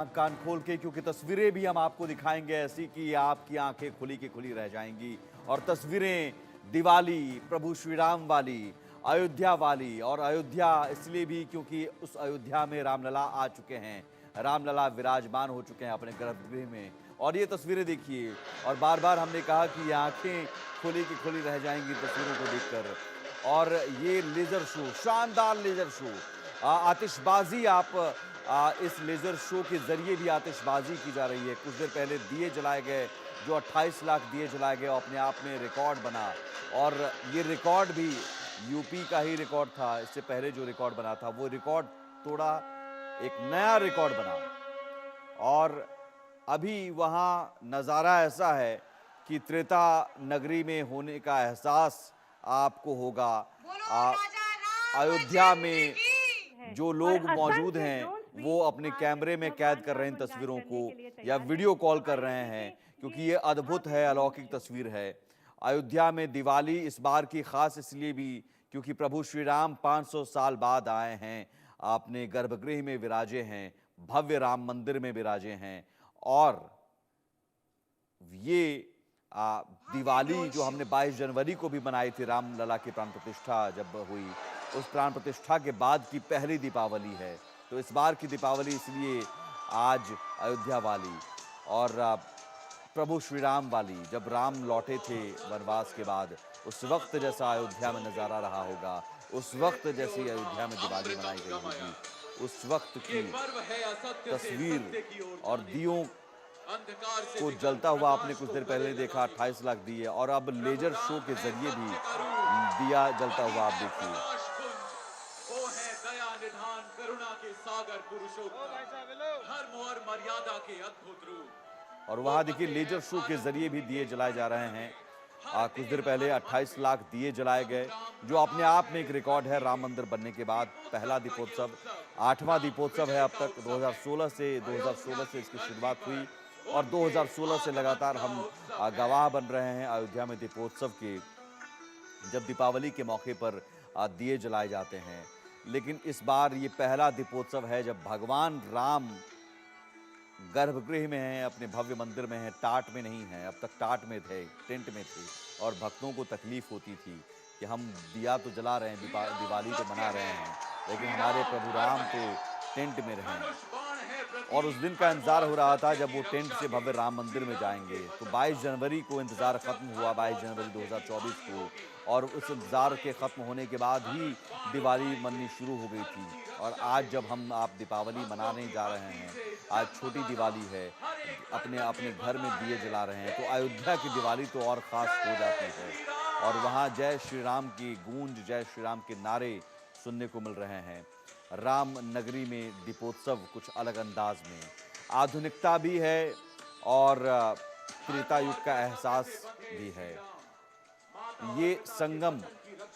कान खोल के, क्योंकि तस्वीरें भी हम आपको दिखाएंगे ऐसी कि आपकी आंखें खुली की खुली रह जाएंगी। और तस्वीरें दिवाली, प्रभु श्री राम वाली, अयोध्या वाली। और अयोध्या इसलिए भी क्योंकि उस अयोध्या में रामलला आ चुके हैं, रामलला विराजमान हो चुके हैं अपने गर्भगृह में। और ये तस्वीरें देखिए, और बार बार हमने कहा कि ये आंखें खुली की खुली रह जाएंगी तस्वीरों को देखकर। और ये लेजर शो, शानदार लेजर शो, आतिशबाजी, आप इस लेजर शो के जरिए भी आतिशबाजी की जा रही है। कुछ देर पहले दिए जलाए गए, जो 28 लाख दिए जलाए गए, अपने आप में रिकॉर्ड बना। और ये रिकॉर्ड भी यूपी का ही रिकॉर्ड था। इससे पहले जो रिकॉर्ड बना था वो रिकॉर्ड तोड़ा, एक नया रिकॉर्ड बना। और अभी वहां नज़ारा ऐसा है कि त्रेता नगरी में होने का एहसास आपको होगा। अयोध्या में जो लोग मौजूद हैं वो अपने कैमरे में कैद कर रहे हैं तस्वीरों को, या वीडियो कॉल कर रहे हैं, क्योंकि ये अद्भुत है, अलौकिक तस्वीर है। अयोध्या में दिवाली इस बार की खास इसलिए भी क्योंकि प्रभु श्री राम 500 साल बाद आए हैं, अपने गर्भगृह में विराजे हैं, भव्य राम मंदिर में विराजे हैं। और ये दिवाली जो हमने 22 जनवरी को भी मनाई थी, रामलला की प्राण प्रतिष्ठा जब हुई, उस प्राण प्रतिष्ठा के बाद की पहली दीपावली है। तो इस बार की दीपावली इसलिए आज अयोध्या वाली और प्रभु श्री राम वाली, जब राम लौटे थे वनवास के बाद, उस वक्त जैसा अयोध्या में नज़ारा रहा होगा, उस वक्त जैसी अयोध्या में दिवाली मनाई गई होगी, उस वक्त की तस्वीर और दियों को जलता हुआ आपने कुछ देर पहले देखा, 28 लाख दिए। और अब लेजर शो के जरिए भी दिया जलता हुआ आप देखिए। वो है दया निधान करुणा के सागर पुरुषोत्तम, धर्म और मर्यादा के अद्भुत रूप। और वहां देखिए लेजर शो के जरिए भी दिए जलाए जा रहे हैं। कुछ देर पहले 28 लाख दिए जलाए गए, जो अपने आप में एक रिकॉर्ड है। राम मंदिर बनने के बाद पहला दीपोत्सव, 8वां दीपोत्सव है अब तक। 2016 से इसकी शुरुआत हुई और 2016 से लगातार हम गवाह बन रहे हैं अयोध्या में दीपोत्सव के, जब दीपावली के मौके पर दिए जलाए जाते हैं। लेकिन इस बार ये पहला दीपोत्सव है जब भगवान राम गर्भगृह में हैं, अपने भव्य मंदिर में हैं, टाट में नहीं हैं। अब तक टाट में थे, टेंट में थे, और भक्तों को तकलीफ होती थी कि हम दिया तो जला रहे हैं, दिवाली तो मना रहे हैं, लेकिन हमारे प्रभु राम तो टेंट में रहें। और उस दिन का इंतजार हो रहा था जब वो टेंट से भव्य राम मंदिर में जाएंगे। तो 22 जनवरी को इंतजार खत्म हुआ, 22 जनवरी 2024 को। और उस इंतजार के खत्म होने के बाद ही दिवाली मननी शुरू हो गई थी। और आज जब हम आप दीपावली मनाने जा रहे हैं, आज छोटी दिवाली है, अपने अपने घर में दिए जला रहे हैं, तो अयोध्या की दिवाली तो और ख़ास हो जाती है। और वहाँ जय श्री राम की गूंज, जय श्री राम के नारे सुनने को मिल रहे हैं। राम नगरी में दीपोत्सव कुछ अलग अंदाज में, आधुनिकता भी है और त्रेता युग का एहसास भी है। ये संगम,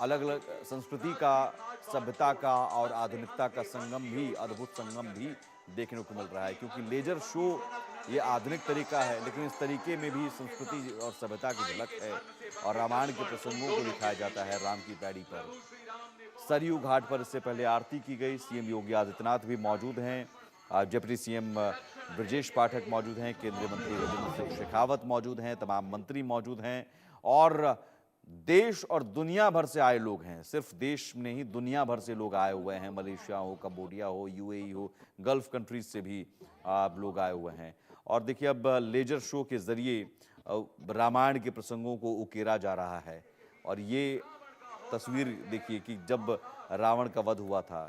अलग अलग संस्कृति का, सभ्यता का और आधुनिकता का संगम भी, अद्भुत संगम भी देखने को मिल रहा है। क्योंकि लेजर शो ये आधुनिक तरीका है, लेकिन इस तरीके में भी संस्कृति और सभ्यता की झलक है। और रामायण के प्रसंगों को दिखाया जाता है राम की पैड़ी पर। सरयू घाट पर इससे पहले आरती की गई। सीएम योगी आदित्यनाथ भी मौजूद हैं, डिप्टी सीएम ब्रजेश पाठक मौजूद हैं, केंद्रीय मंत्री गजेंद्र सिंह शेखावत मौजूद हैं, तमाम मंत्री मौजूद हैं। और देश और दुनिया भर से आए लोग हैं, सिर्फ देश में नहीं दुनिया भर से लोग आए हुए हैं। मलेशिया हो, कंबोडिया हो, यूएई हो, गल्फ कंट्रीज से भी लोग आए हुए हैं। और देखिए अब लेजर शो के जरिए रामायण के प्रसंगों को उकेरा जा रहा है। और ये तस्वीर देखिए कि जब रावण का वध हुआ था,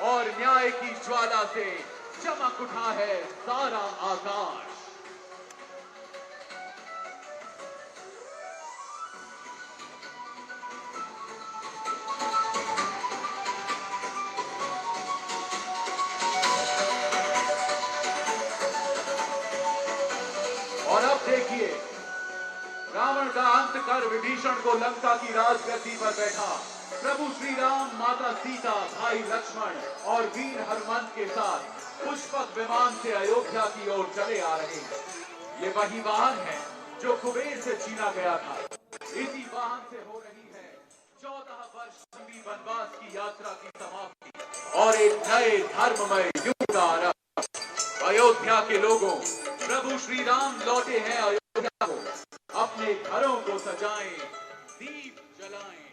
और न्याय की ज्वाला से चमक उठा है सारा आकाश। और अब देखिए, रावण का अंत कर विभीषण को लंका की राजगद्दी पर बैठा प्रभु श्री राम, माता सीता, भाई लक्ष्मण और वीर हनुमान के साथ पुष्पक विमान से अयोध्या की ओर चले आ रहे हैं। ये वही वाहन है जो कुबेर से छीना गया था। इसी वाहन से हो रही है 14 वर्ष की यात्रा की समाप्ति और एक नए धर्ममय युग का आरंभ। अयोध्या के लोगों, प्रभु श्री राम लौटे हैं अयोध्या को, अपने घरों को सजाएं, दीप जलाएं।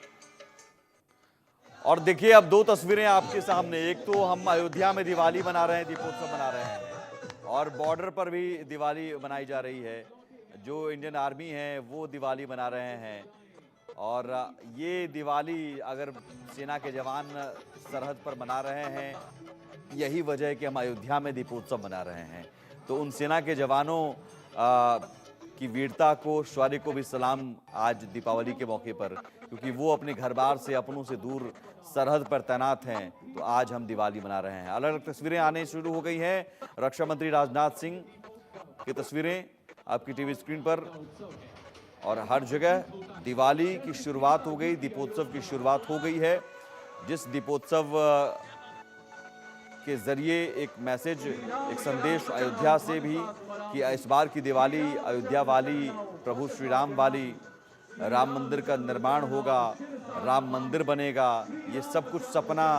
और देखिए अब दो तस्वीरें आपके सामने, एक तो हम अयोध्या में दिवाली मना रहे हैं, दीपोत्सव मना रहे हैं, और बॉर्डर पर भी दिवाली मनाई जा रही है। जो इंडियन आर्मी है वो दिवाली मना रहे हैं, और ये दिवाली अगर सेना के जवान सरहद पर मना रहे हैं, यही वजह है कि हम अयोध्या में दीपोत्सव मना रहे हैं। तो उन सेना के जवानों की वीरता को, शौर्य को भी सलाम आज दीपावली के मौके पर, क्योंकि वो अपने घर बार से, अपनों से दूर सरहद पर तैनात हैं। तो आज हम दिवाली मना रहे हैं। अलग अलग तस्वीरें आने शुरू हो गई हैं। रक्षा मंत्री राजनाथ सिंह की तस्वीरें आपकी टीवी स्क्रीन पर, और हर जगह दिवाली की शुरुआत हो गई, दीपोत्सव की शुरुआत हो गई है। जिस दीपोत्सव के जरिए एक मैसेज, एक संदेश अयोध्या से भी कि इस बार की दिवाली अयोध्या वाली, प्रभु श्री राम वाली, राम मंदिर का निर्माण होगा, राम मंदिर बनेगा। ये सब कुछ सपना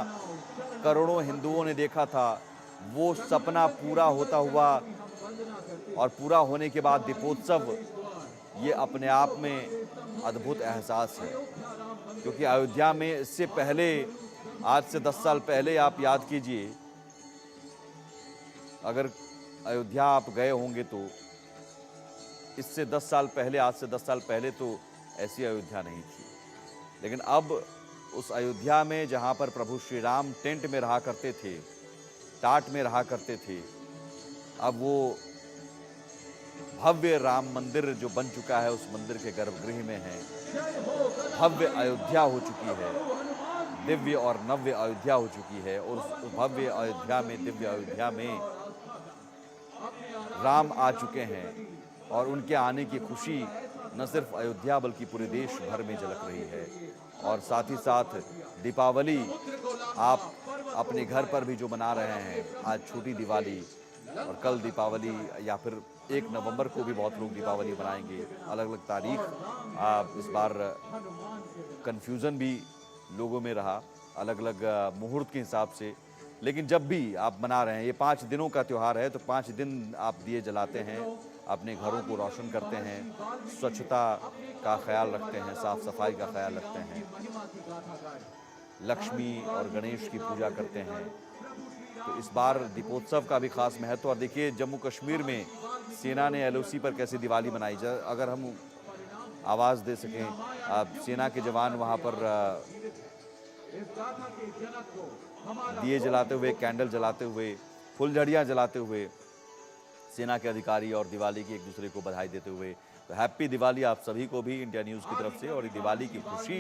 करोड़ों हिंदुओं ने देखा था, वो सपना पूरा होता हुआ, और पूरा होने के बाद दीपोत्सव, ये अपने आप में अद्भुत एहसास है। क्योंकि अयोध्या में इससे पहले, आज से 10 साल पहले आप याद कीजिए, अगर अयोध्या आप गए होंगे तो इससे 10 साल पहले, आज से 10 साल पहले तो ऐसी अयोध्या नहीं थी। लेकिन अब उस अयोध्या में जहां पर प्रभु श्री राम टेंट में रहा करते थे, टाट में रहा करते थे, अब वो भव्य राम मंदिर जो बन चुका है, उस मंदिर के गर्भगृह में है। भव्य अयोध्या हो चुकी है, दिव्य और नव्य अयोध्या हो चुकी है। और उस भव्य अयोध्या में, दिव्य अयोध्या में राम आ चुके हैं, और उनके आने की खुशी न सिर्फ अयोध्या बल्कि पूरे देश भर में झलक रही है। और साथ ही साथ दीपावली आप अपने घर पर भी जो मना रहे हैं, आज छोटी दिवाली और कल दीपावली, या फिर 1 नवंबर को भी बहुत लोग दीपावली मनाएंगे। अलग अलग तारीख, इस बार कन्फ्यूज़न भी लोगों में रहा, अलग अलग मुहूर्त के हिसाब से। लेकिन जब भी आप मना रहे हैं, ये 5 दिनों का त्यौहार है, तो 5 दिन आप दिए जलाते हैं, अपने घरों को रोशन करते हैं, स्वच्छता का ख्याल रखते हैं, साफ सफाई का ख्याल रखते हैं, लक्ष्मी और गणेश की पूजा करते हैं। तो इस बार दीपोत्सव का भी खास महत्व। और देखिए जम्मू कश्मीर में सेना ने LOC पर कैसे दिवाली मनाई। अगर हम आवाज़ दे सकें, सेना के जवान वहाँ पर दिए जलाते हुए, कैंडल जलाते हुए, फुलझड़ियाँ जलाते हुए, सेना के अधिकारी और दिवाली की एक दूसरे को बधाई देते हुए। तो हैप्पी दिवाली आप सभी को भी इंडिया न्यूज़ की तरफ से। और ये दिवाली की खुशी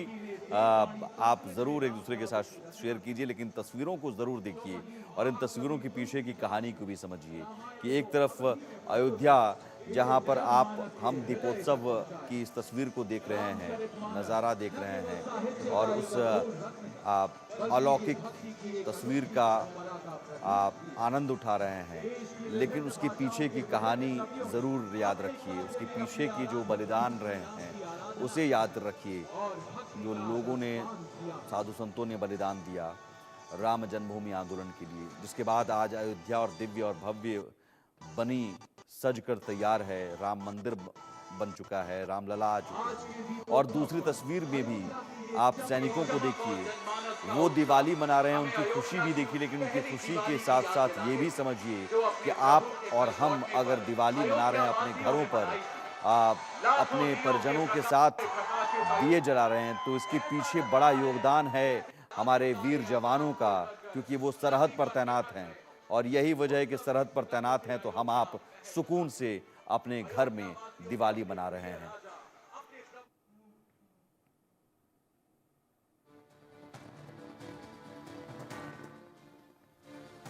आप ज़रूर एक दूसरे के साथ शेयर कीजिए, लेकिन तस्वीरों को ज़रूर देखिए और इन तस्वीरों के पीछे की कहानी को भी समझिए कि एक तरफ अयोध्या, जहां पर हम दीपोत्सव की इस तस्वीर को देख रहे हैं, नज़ारा देख रहे हैं, और उस अलौकिक तस्वीर का आप आनंद उठा रहे हैं, लेकिन उसके पीछे की कहानी ज़रूर याद रखिए। उसके पीछे की जो बलिदान रहे हैं उसे याद रखिए, जो लोगों ने, साधु संतों ने बलिदान दिया राम जन्मभूमि आंदोलन के लिए, जिसके बाद आज अयोध्या और दिव्य और भव्य बनी, सज कर तैयार है, राम मंदिर बन चुका है, रामलला आ चुके हैं। और दूसरी तस्वीर में भी आप सैनिकों को देखिए, वो दिवाली मना रहे हैं, उनकी खुशी भी देखिए, लेकिन उनकी खुशी के साथ साथ ये भी समझिए कि आप और हम अगर दिवाली मना रहे हैं अपने घरों पर, अपने परिजनों के साथ दिए जला रहे हैं, तो इसके पीछे बड़ा योगदान है हमारे वीर जवानों का, क्योंकि वो सरहद पर तैनात हैं। और यही वजह है कि सरहद पर तैनात हैं तो हम आप सुकून से अपने घर में दिवाली मना रहे हैं।